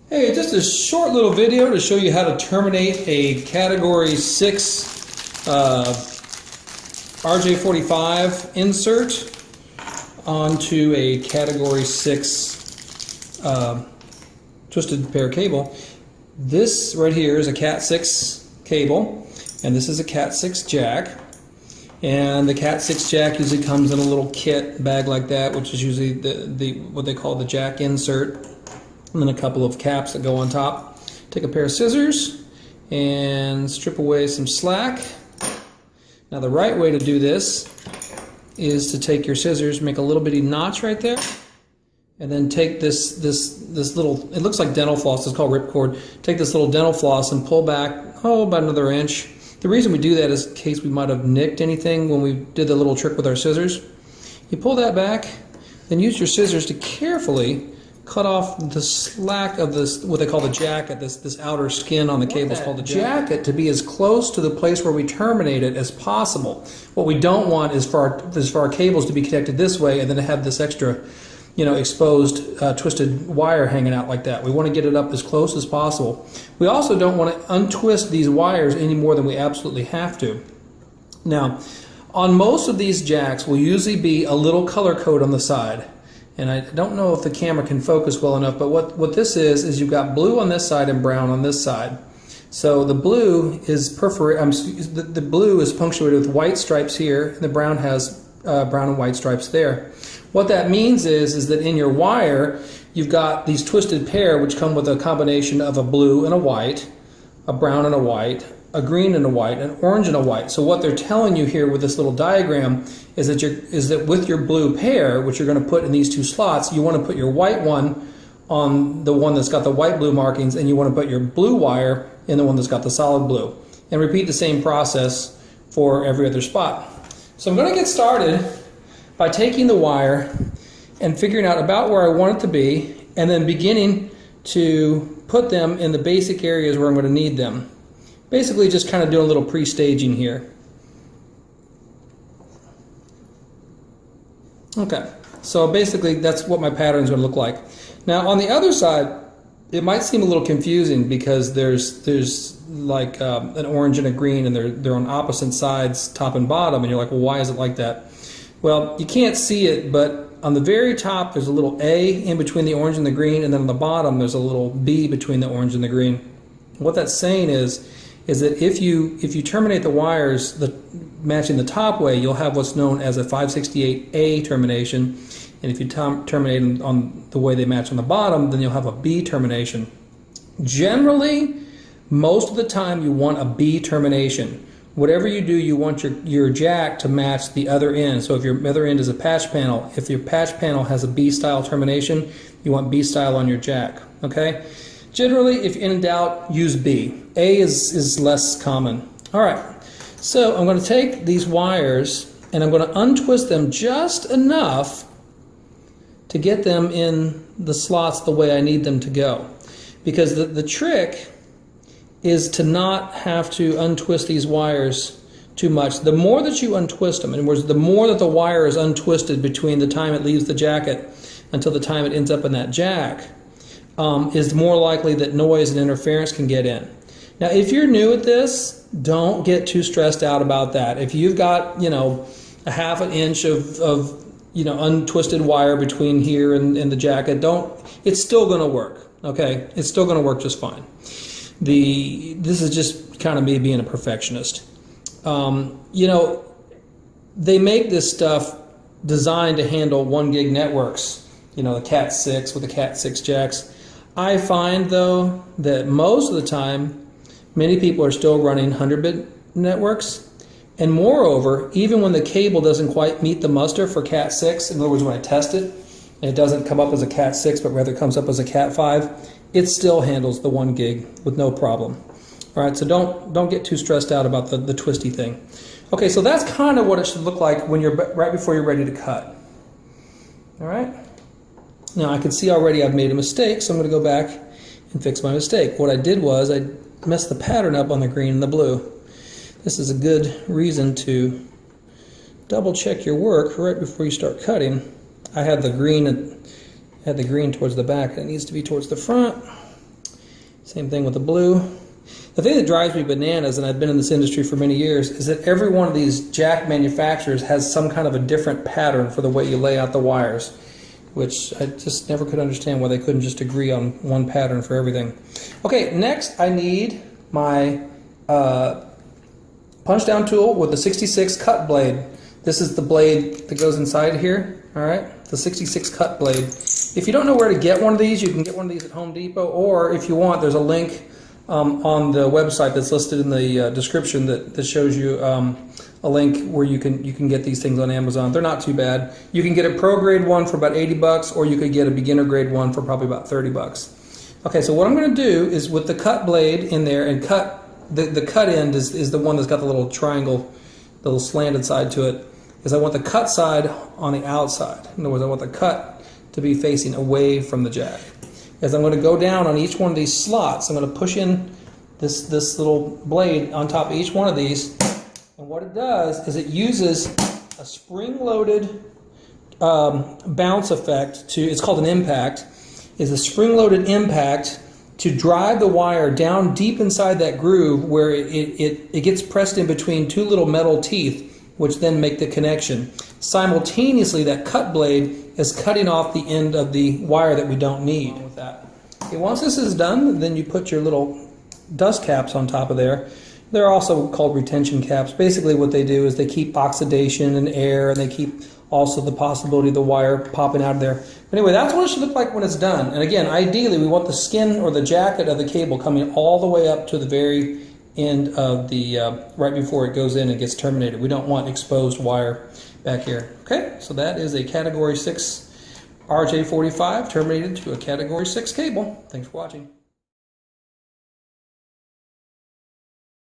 Hey, just a short little video to show you how to terminate a Category 6 RJ45 insert onto a Category 6 twisted pair cable. This right here is a Cat6 cable, and this is a Cat6 jack. And the Cat6 jack usually comes in a little kit bag like that, which is usually the what they call the jack insert, and then a couple of caps that go on top. Take a pair of scissors and strip away some slack. Now the right way to do this is to take your scissors, make a little bitty notch right there, and then take this little, it looks like dental floss, it's called ripcord. Take this little dental floss and pull back, about another inch. The reason we do that is in case we might have nicked anything when we did the little trick with our scissors. You pull that back, then use your scissors to carefully cut off the slack of this, what they call the jacket, this outer skin on the cable is called the jacket, to be as close to the place where we terminate it as possible. What we don't want is for our cables to be connected this way and then to have this extra, exposed twisted wire hanging out like that. We want to get it up as close as possible. We also don't want to untwist these wires any more than we absolutely have to. Now, on most of these jacks will usually be a little color code on the side. And I don't know if the camera can focus well enough, but what this is you've got blue on this side and brown on this side. So the blue is the blue is punctuated with white stripes here, and the brown has brown and white stripes there. What that means is that in your wire, you've got these twisted pair which come with a combination of a blue and a white, a brown and a white, a green and a white, an orange and a white. So what they're telling you here with this little diagram is that with your blue pair, which you're going to put in these two slots, you want to put your white one on the one that's got the white blue markings, and you want to put your blue wire in the one that's got the solid blue. And repeat the same process for every other spot. So I'm going to get started by taking the wire and figuring out about where I want it to be, and then beginning to put them in the basic areas where I'm going to need them. Basically just kind of doing a little pre-staging here. Okay, so basically that's what my pattern is going to look like. Now on the other side, it might seem a little confusing because there's like an orange and a green, and they're on opposite sides, top and bottom, and you're like, well, why is it like that? Well, you can't see it, but on the very top there's a little A in between the orange and the green, and then on the bottom there's a little B between the orange and the green. What that's saying is that if you terminate the wires matching the top way, you'll have what's known as a 568A termination, and if you terminate them on the way they match on the bottom, then you'll have a B termination. Generally, most of the time you want a B termination. Whatever you do, you want your jack to match the other end. So if your other end is a patch panel, if your patch panel has a B-style termination, you want B-style on your jack, okay? Generally, if in doubt, use B. A is less common. All right, so I'm going to take these wires and I'm going to untwist them just enough to get them in the slots the way I need them to go. Because the trick is to not have to untwist these wires too much. The more that you untwist them, in other words, the more that the wire is untwisted between the time it leaves the jacket until the time it ends up in that jack, is more likely that noise and interference can get in. Now, if you're new at this, don't get too stressed out about that. If you've got, a half an inch of untwisted wire between here and the jacket, it's still going to work, okay? It's still going to work just fine. This is just kind of me being a perfectionist. They make this stuff designed to handle 1 gig networks, the Cat6 with the Cat6 jacks. I find, though, that most of the time, many people are still running 100-bit networks. And moreover, even when the cable doesn't quite meet the muster for Cat6, in other words, when I test it, and it doesn't come up as a Cat6, but rather comes up as a Cat5, it still handles the 1 gig with no problem. All right, so don't get too stressed out about the twisty thing. Okay, so that's kind of what it should look like when right before you're ready to cut. All right. Now I can see already I've made a mistake, so I'm going to go back and fix my mistake. What I did was I messed the pattern up on the green and the blue. This is a good reason to double check your work right before you start cutting. I had the green towards the back. It needs to be towards the front. Same thing with the blue. The thing that drives me bananas, and I've been in this industry for many years, is that every one of these jack manufacturers has some kind of a different pattern for the way you lay out the wires, which I just never could understand why they couldn't just agree on one pattern for everything. Okay, next I need my punch down tool with the 66 cut blade. This is the blade that goes inside here, all right? The 66 cut blade. If you don't know where to get one of these, you can get one of these at Home Depot, or if you want, there's a link on the website that's listed in the description that shows you a link where you can get these things on Amazon. They're not too bad. You can get a pro grade one for about 80 bucks, or you could get a beginner grade one for probably about 30 bucks. Okay, so what I'm going to do is with the cut blade in there and cut the cut end is the one that's got the little triangle, the little slanted side to it, is I want the cut side on the outside. In other words, I want the cut to be facing away from the jack. As I'm going to go down on each one of these slots, I'm going to push in this little blade on top of each one of these, and what it does is it uses a spring-loaded bounce effect to, it's called an impact, is a spring-loaded impact to drive the wire down deep inside that groove where it gets pressed in between two little metal teeth, which then make the connection. Simultaneously, that cut blade is cutting off the end of the wire that we don't need. With that. Okay, once this is done, then you put your little dust caps on top of there. They're also called retention caps. Basically what they do is they keep oxidation and air, and they keep also the possibility of the wire popping out of there. But anyway, that's what it should look like when it's done. And again, ideally we want the skin or the jacket of the cable coming all the way up to the very end of the, right before it goes in and gets terminated. We don't want exposed wire back here. Okay, so that is a Category 6 RJ45 terminated to a Category 6 cable. Thanks for watching.